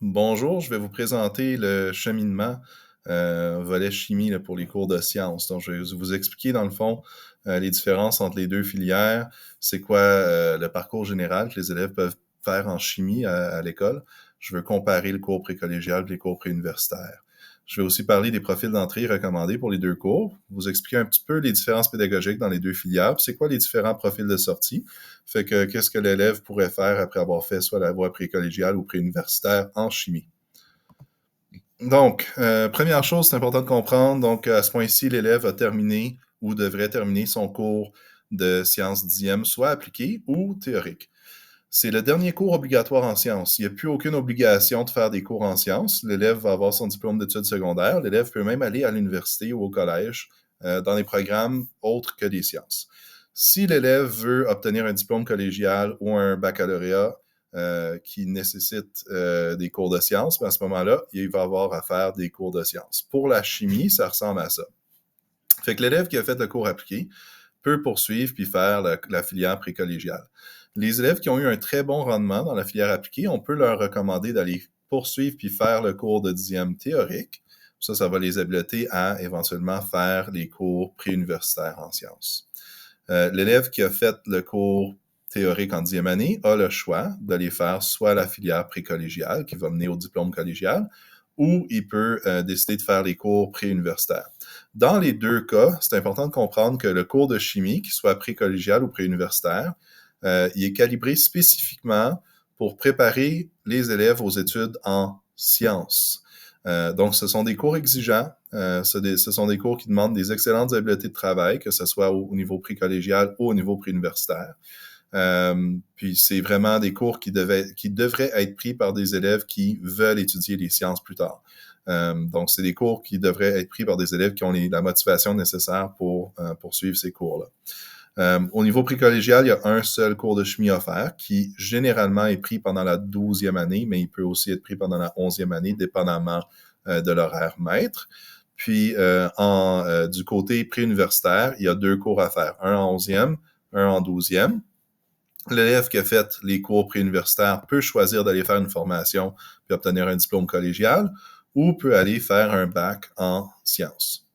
Bonjour, je vais vous présenter le cheminement, volet chimie là, pour les cours de sciences. Donc, je vais vous expliquer dans le fond les différences entre les deux filières. C'est quoi le parcours général que les élèves peuvent faire en chimie à l'école. Je veux comparer le cours précollégial et les cours préuniversitaires. Je vais aussi parler des profils d'entrée recommandés pour les deux cours, vous expliquer un petit peu les différences pédagogiques dans les deux filières, puis c'est quoi les différents profils de sortie. Fait que qu'est-ce que l'élève pourrait faire après avoir fait soit la voie précollégiale ou préuniversitaire en chimie. Donc, première chose, c'est important de comprendre, donc à ce point-ci, l'élève a terminé ou devrait terminer son cours de sciences 10e, soit appliqué ou théorique. C'est le dernier cours obligatoire en sciences. Il n'y a plus aucune obligation de faire des cours en sciences. L'élève va avoir son diplôme d'études secondaires. L'élève peut même aller à l'université ou au collège dans des programmes autres que des sciences. Si l'élève veut obtenir un diplôme collégial ou un baccalauréat qui nécessite des cours de sciences, ben à ce moment-là, il va avoir à faire des cours de sciences. Pour la chimie, ça ressemble à ça. Fait que l'élève qui a fait le cours appliqué peut poursuivre puis faire la filière précollégiale. Les élèves qui ont eu un très bon rendement dans la filière appliquée, on peut leur recommander d'aller poursuivre puis faire le cours de 10e théorique. Ça va les habiliter à éventuellement faire les cours préuniversitaires en sciences. L'élève qui a fait le cours théorique en 10e année a le choix d'aller faire soit la filière précollégiale qui va mener au diplôme collégial, ou il peut décider de faire les cours préuniversitaires. Dans les deux cas, c'est important de comprendre que le cours de chimie, qu'il soit précollégial ou préuniversitaire, il est calibré spécifiquement pour préparer les élèves aux études en sciences. Donc, ce sont des cours exigeants. Ce sont des cours qui demandent des excellentes habiletés de travail, que ce soit au niveau précollégial ou au niveau préuniversitaire. Puis c'est vraiment des cours qui devraient être pris par des élèves qui veulent étudier les sciences plus tard. Donc, c'est des cours qui devraient être pris par des élèves qui ont la motivation nécessaire pour poursuivre ces cours-là. Au niveau précollégial, il y a un seul cours de chimie offert qui généralement est pris pendant la 12e année, mais il peut aussi être pris pendant la 11e année, dépendamment de l'horaire maître. Puis, du côté préuniversitaire, il y a deux cours à faire, un en 11e, un en 12e. L'élève qui a fait les cours préuniversitaires peut choisir d'aller faire une formation puis obtenir un diplôme collégial ou peut aller faire un bac en sciences.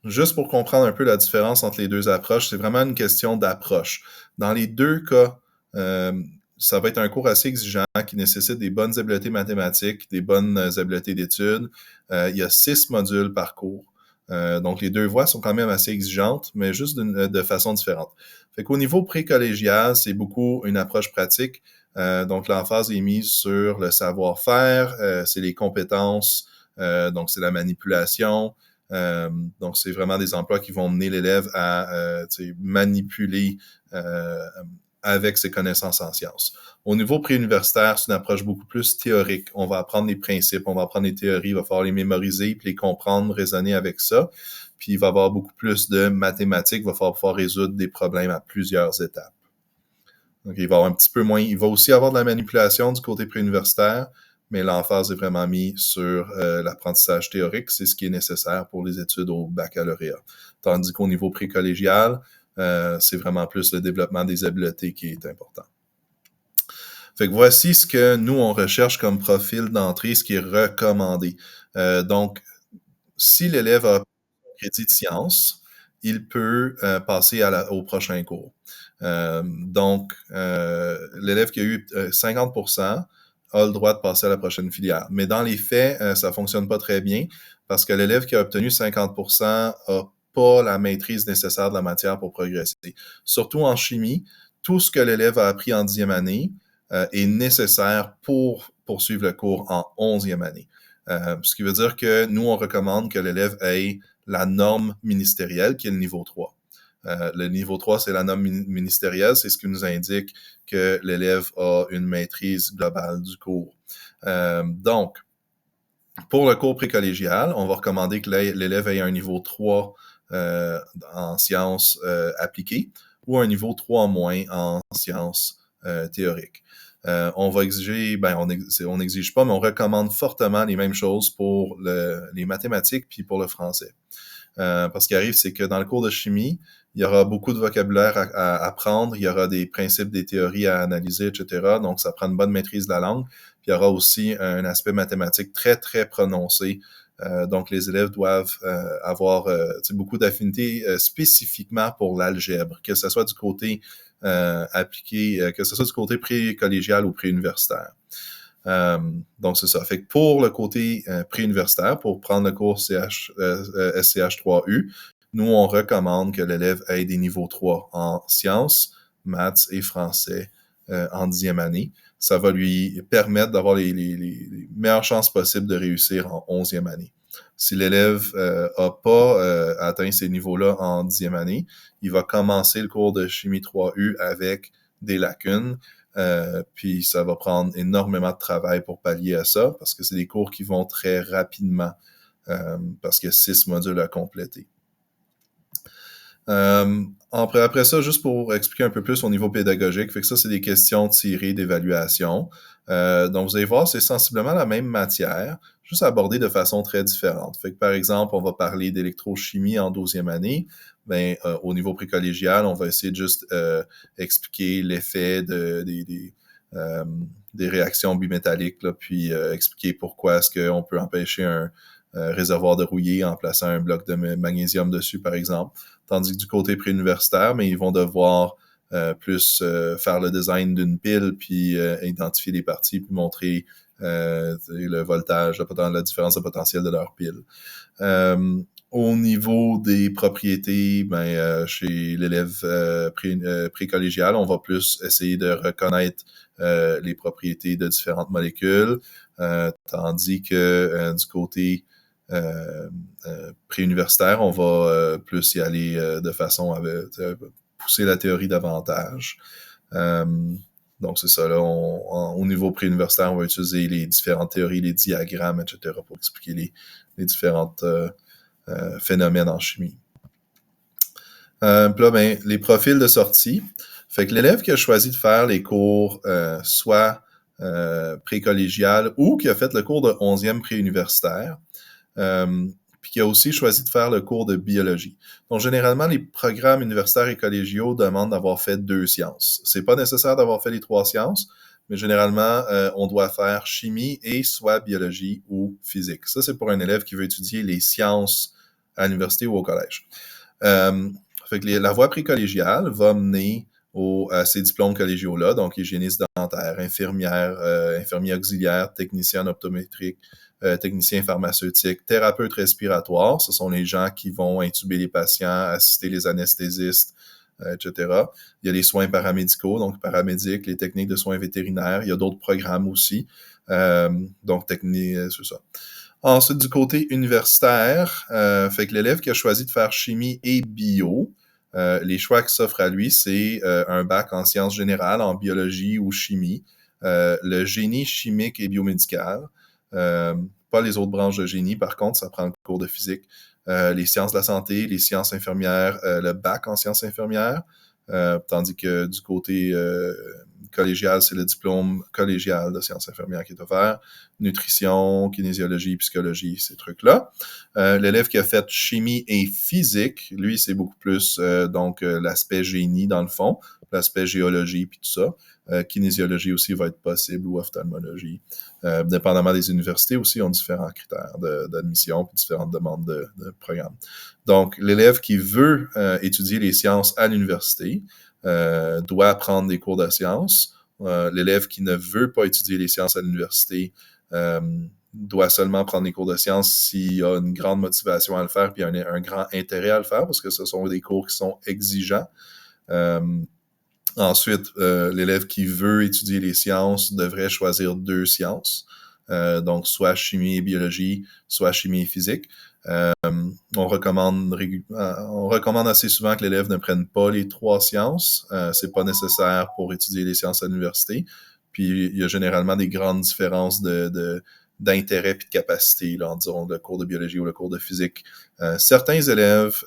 Juste pour comprendre un peu la différence entre les deux approches, c'est vraiment une question d'approche. Dans les deux cas, ça va être un cours assez exigeant qui nécessite des bonnes habiletés mathématiques, des bonnes habiletés d'études. Il y a 6 modules par cours. Donc, les deux voies sont quand même assez exigeantes, mais juste de façon différente. Fait qu'au niveau précollégial, c'est beaucoup une approche pratique. Donc, l'emphase est mise sur le savoir-faire, c'est les compétences, donc c'est la manipulation. Donc, c'est vraiment des emplois qui vont mener l'élève à manipuler avec ses connaissances en sciences. Au niveau préuniversitaire, c'est une approche beaucoup plus théorique. On va apprendre les principes, on va apprendre les théories, il va falloir les mémoriser, puis les comprendre, raisonner avec ça. Puis il va y avoir beaucoup plus de mathématiques, il va falloir pouvoir résoudre des problèmes à plusieurs étapes. Donc, il va avoir un petit peu moins. Il va aussi avoir de la manipulation du côté préuniversitaire, mais l'emphase est vraiment mise sur l'apprentissage théorique. C'est ce qui est nécessaire pour les études au baccalauréat. Tandis qu'au niveau précollégial, c'est vraiment plus le développement des habiletés qui est important. Fait que voici ce que nous, on recherche comme profil d'entrée, ce qui est recommandé. Donc, si l'élève a un crédit de sciences, il peut passer au prochain cours. Donc, l'élève qui a eu 50% a le droit de passer à la prochaine filière. Mais dans les faits, ça fonctionne pas très bien parce que l'élève qui a obtenu 50% a pas la maîtrise nécessaire de la matière pour progresser. Surtout en chimie, tout ce que l'élève a appris en 10e année est nécessaire pour poursuivre le cours en 11e année. Ce qui veut dire que nous, on recommande que l'élève ait la norme ministérielle, qui est le niveau 3. Le niveau 3, c'est la norme ministérielle, c'est ce qui nous indique que l'élève a une maîtrise globale du cours. Donc, pour le cours précollégial, on va recommander que l'élève ait un niveau 3 en sciences appliquées ou un niveau 3 en moins en sciences théoriques. On va exiger, on n'exige pas, mais on recommande fortement les mêmes choses pour les mathématiques puis pour le français. Parce qu'il arrive, c'est que dans le cours de chimie, il y aura beaucoup de vocabulaire à apprendre, il y aura des principes, des théories à analyser, etc. Donc, ça prend une bonne maîtrise de la langue. Puis, il y aura aussi un aspect mathématique très, très prononcé. Donc, les élèves doivent avoir beaucoup d'affinités spécifiquement pour l'algèbre, que ce soit du côté appliqué, que ce soit du côté pré-collégial ou pré-universitaire. Donc, c'est ça. Fait que pour le côté pré-universitaire, pour prendre le cours SCH3U, nous, on recommande que l'élève ait des niveaux 3 en sciences, maths et français en 10e année. Ça va lui permettre d'avoir les meilleures chances possibles de réussir en 11e année. Si l'élève n'a pas atteint ces niveaux-là en 10e année, il va commencer le cours de chimie 3U avec des lacunes. Puis ça va prendre énormément de travail pour pallier à ça, parce que c'est des cours qui vont très rapidement, parce qu'il y a 6 modules à compléter. Après ça, juste pour expliquer un peu plus au niveau pédagogique, fait que ça, c'est des questions tirées d'évaluation. Donc, vous allez voir, c'est sensiblement la même matière, juste abordée de façon très différente. Fait que, par exemple, on va parler d'électrochimie en 12e année. Ben, au niveau précollégial, on va essayer de juste expliquer l'effet des réactions bimétalliques, là, puis expliquer pourquoi est-ce qu'on peut empêcher un réservoir de rouiller en plaçant un bloc de magnésium dessus, par exemple. Tandis que du côté préuniversitaire, mais ils vont devoir plus faire le design d'une pile, puis identifier les parties, puis montrer le voltage, la différence de potentiel de leur pile. Au niveau des propriétés, chez l'élève précollégial, on va plus essayer de reconnaître les propriétés de différentes molécules, tandis que du côté préuniversitaire, on va plus y aller de façon à pousser la théorie davantage. Donc, c'est ça, là, au niveau préuniversitaire, on va utiliser les différentes théories, les diagrammes, etc., pour expliquer les différents phénomènes en chimie. Puis là, les profils de sortie. Fait que l'élève qui a choisi de faire les cours soit précollégial ou qui a fait le cours de 11e préuniversitaire, puis qui a aussi choisi de faire le cours de biologie. Donc, généralement, les programmes universitaires et collégiaux demandent d'avoir fait 2 sciences. C'est pas nécessaire d'avoir fait les 3 sciences, mais généralement, on doit faire chimie et soit biologie ou physique. Ça, c'est pour un élève qui veut étudier les sciences à l'université ou au collège. Fait que la voie précollégiale va mener à ces diplômes collégiaux-là, donc hygiéniste dentaire, infirmière, infirmier auxiliaire, technicien optométrique, technicien pharmaceutique, thérapeute respiratoire. Ce sont les gens qui vont intuber les patients, assister les anesthésistes, etc. Il y a les soins paramédicaux, donc paramédics, les techniques de soins vétérinaires. Il y a d'autres programmes aussi. Donc, technique, c'est ça. Ensuite, du côté universitaire, fait que l'élève qui a choisi de faire chimie et bio, les choix qui s'offrent à lui, c'est un bac en sciences générales, en biologie ou chimie, le génie chimique et biomédical, pas les autres branches de génie, par contre, ça prend le cours de physique, les sciences de la santé, les sciences infirmières, le bac en sciences infirmières, tandis que du côté collégial, c'est le diplôme collégial de sciences infirmières qui est offert, nutrition, kinésiologie, psychologie, ces trucs-là. L'élève qui a fait chimie et physique, lui, c'est beaucoup plus l'aspect génie dans le fond, l'aspect géologie puis tout ça. Kinésiologie aussi va être possible ou ophtalmologie. Dépendamment des universités aussi, ont différents critères d'admission puis différentes demandes de programme. Donc, l'élève qui veut étudier les sciences à l'université doit prendre des cours de sciences. L'élève qui ne veut pas étudier les sciences à l'université doit seulement prendre des cours de sciences s'il a une grande motivation à le faire puis un grand intérêt à le faire parce que ce sont des cours qui sont exigeants. Ensuite, l'élève qui veut étudier les sciences devrait choisir 2 sciences, donc soit chimie et biologie, soit chimie et physique. On recommande assez souvent que l'élève ne prenne pas les 3 sciences. C'est pas nécessaire pour étudier les sciences à l'université. Puis il y a généralement des grandes différences d'intérêt et de capacité, là, disons, le cours de biologie ou le cours de physique. Certains élèves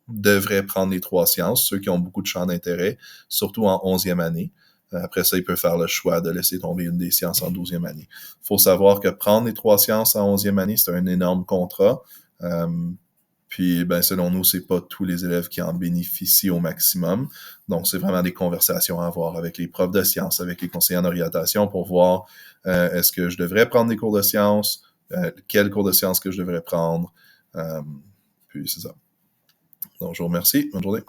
devraient prendre les 3 sciences, ceux qui ont beaucoup de champs d'intérêt, surtout en 11e année. Après ça, il peut faire le choix de laisser tomber une des sciences en 12e année. Il faut savoir que prendre les 3 sciences en 11e année, c'est un énorme contrat. Puis, ben, selon nous, c'est pas tous les élèves qui en bénéficient au maximum. Donc, c'est vraiment des conversations à avoir avec les profs de sciences, avec les conseillers en orientation pour voir est-ce que je devrais prendre des cours de sciences, quels cours de sciences que je devrais prendre. Puis, c'est ça. Donc, je vous remercie. Bonne journée.